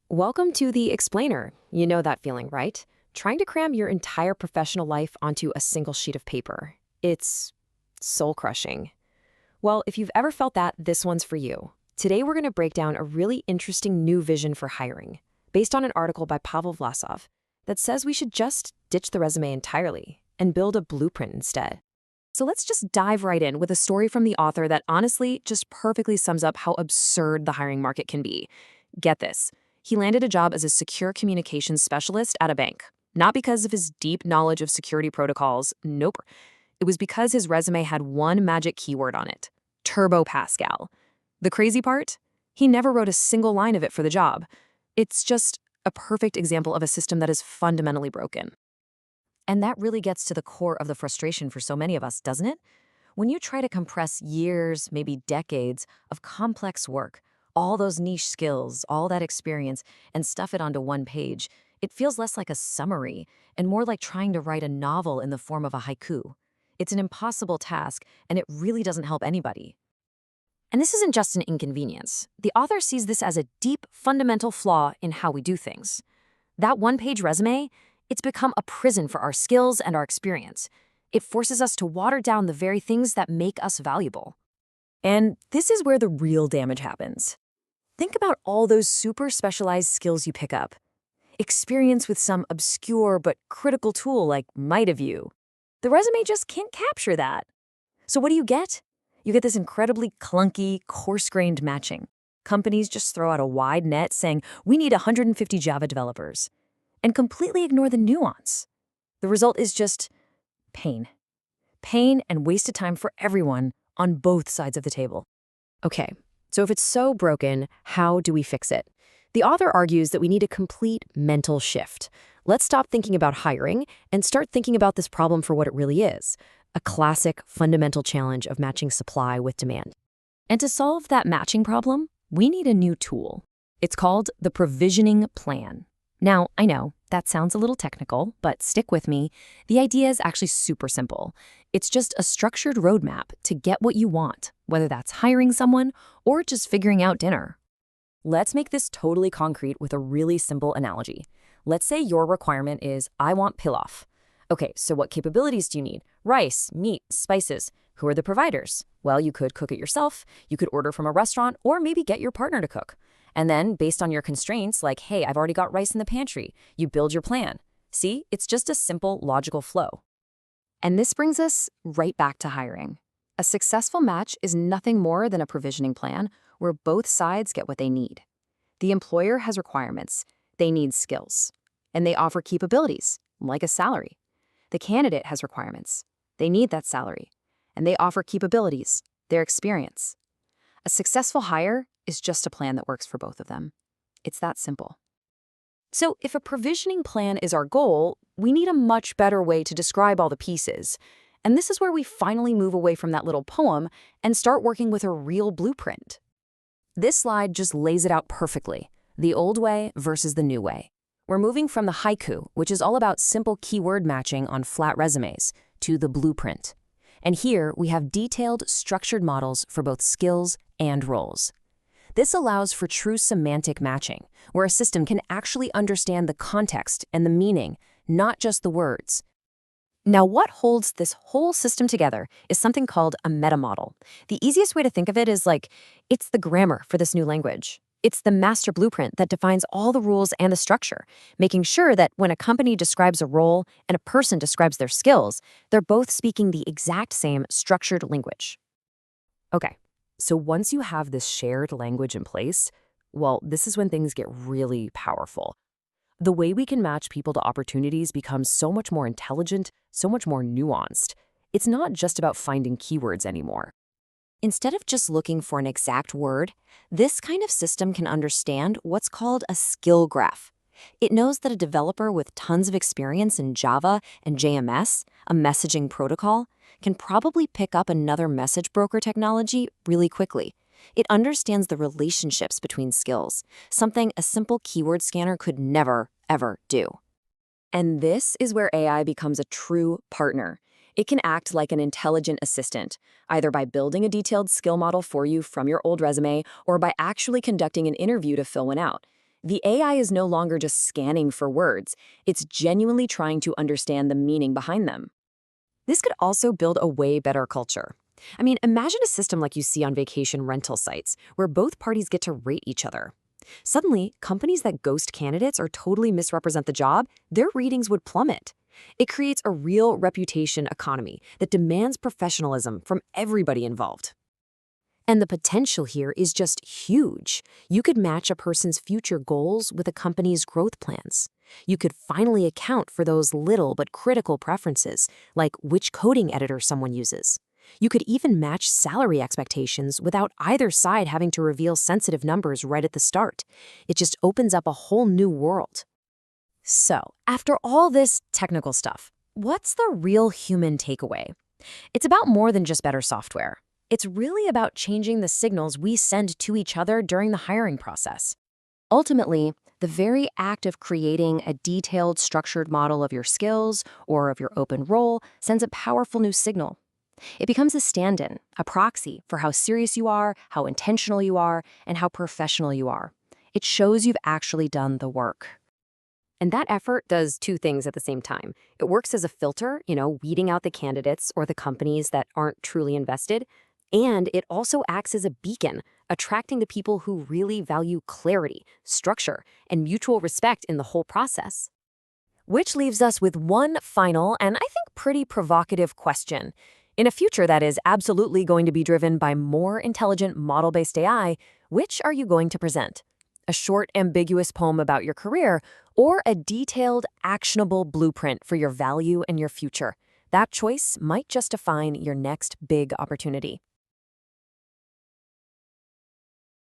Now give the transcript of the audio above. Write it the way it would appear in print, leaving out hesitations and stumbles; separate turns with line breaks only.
Welcome to the Explainer. You know that feeling, right? Trying to cram your entire professional life onto a single sheet of paper. It's soul-crushing. Well, if you've ever felt that, this one's for you. Today we're going to break down a really interesting new vision for hiring, based on an article by Pavel Vlasov that says we should just ditch the resume entirely and build a blueprint instead. So let's just dive right in with a story from the author that honestly just perfectly sums up how absurd the hiring market can be. Get this. He landed a job as a secure communications specialist at a bank. Not because of his deep knowledge of security protocols, nope. It was because his resume had one magic keyword on it, Turbo Pascal. The crazy part? He never wrote a single line of it for the job. It's just a perfect example of a system that is fundamentally broken. And that really gets to the core of the frustration for so many of us, doesn't it? When you try to compress years, maybe decades, of complex work, all those niche skills, all that experience, and stuff it onto one page, it feels less like a summary and more like trying to write a novel in the form of a haiku. It's an impossible task, and it really doesn't help anybody. And this isn't just an inconvenience. The author sees this as a deep, fundamental flaw in how we do things. That one-page resume, it's become a prison for our skills and our experience. It forces us to water down the very things that make us valuable. And this is where the real damage happens. Think about all those super specialized skills you pick up. Experience with some obscure but critical tool like MitaView. The resume just can't capture that. So what do you get? You get this incredibly clunky, coarse-grained matching. Companies just throw out a wide net saying, we need 150 Java developers, and completely ignore the nuance. The result is just pain. Pain and wasted time for everyone on both sides of the table. Okay, so if it's so broken, how do we fix it? The author argues that we need a complete mental shift. Let's stop thinking about hiring and start thinking about this problem for what it really is, a classic fundamental challenge of matching supply with demand. And to solve that matching problem, we need a new tool. It's called the provisioning plan. Now, I know that sounds a little technical, but stick with me. The idea is actually super simple. It's just a structured roadmap to get what you want, whether that's hiring someone or just figuring out dinner. Let's make this totally concrete with a really simple analogy. Let's say your requirement is, I want pilaf. Okay, so what capabilities do you need? Rice, meat, spices. Who are the providers? Well, you could cook it yourself, you could order from a restaurant, or maybe get your partner to cook. And then, based on your constraints, like, hey, I've already got rice in the pantry, you build your plan. See, it's just a simple, logical flow. And this brings us right back to hiring. A successful match is nothing more than a provisioning plan where both sides get what they need. The employer has requirements. They need skills. And they offer capabilities, like a salary. The candidate has requirements. They need that salary. And they offer capabilities, their experience. A successful hire is just a plan that works for both of them. It's that simple. So if a provisioning plan is our goal, we need a much better way to describe all the pieces. And this is where we finally move away from that little poem and start working with a real blueprint. This slide just lays it out perfectly, the old way versus the new way. We're moving from the haiku, which is all about simple keyword matching on flat resumes, to the blueprint. And here we have detailed, structured models for both skills and roles. This allows for true semantic matching, where a system can actually understand the context and the meaning, not just the words. Now, what holds this whole system together is something called a meta model. The easiest way to think of it is like, it's the grammar for this new language. It's the master blueprint that defines all the rules and the structure, making sure that when a company describes a role and a person describes their skills, they're both speaking the exact same structured language. Okay, so once you have this shared language in place, well, this is when things get really powerful. The way we can match people to opportunities becomes so much more intelligent, so much more nuanced. It's not just about finding keywords anymore. Instead of just looking for an exact word, this kind of system can understand what's called a skill graph. It knows that a developer with tons of experience in Java and JMS, a messaging protocol, can probably pick up another message broker technology really quickly. It understands the relationships between skills, something a simple keyword scanner could never, ever do. And this is where AI becomes a true partner. It can act like an intelligent assistant, either by building a detailed skill model for you from your old resume or by actually conducting an interview to fill one out.
The AI is no longer just scanning for words, it's genuinely trying to understand the meaning behind them.
This could also build a way better culture. I mean, imagine a system like you see on vacation rental sites, where both parties get to rate each other. Suddenly, companies that ghost candidates or totally misrepresent the job, their ratings would plummet. It creates a real reputation economy that demands professionalism from everybody involved. And the potential here is just huge. You could match a person's future goals with a company's growth plans. You could finally account for those little but critical preferences, like which coding editor someone uses. You could even match salary expectations without either side having to reveal sensitive numbers right at the start. It just opens up a whole new world. So, after all this technical stuff, what's the real human takeaway? It's about more than just better software. It's really about changing the signals we send to each other during the hiring process. Ultimately, the very act of creating a detailed, structured model of your skills or of your open role sends a powerful new signal. It becomes a stand-in, a proxy for how serious you are, how intentional you are, and how professional you are. It shows you've actually done the work. And that effort does two things at the same time. It works as a filter, weeding out the candidates or the companies that aren't truly invested. And it also acts as a beacon, attracting the people who really value clarity, structure, and mutual respect in the whole process. Which leaves us with one final and I think pretty provocative question. In a future that is absolutely going to be driven by more intelligent model-based AI, which are you going to present? A short, ambiguous poem about your career, or a detailed, actionable blueprint for your value and your future? That choice might just define your next big opportunity.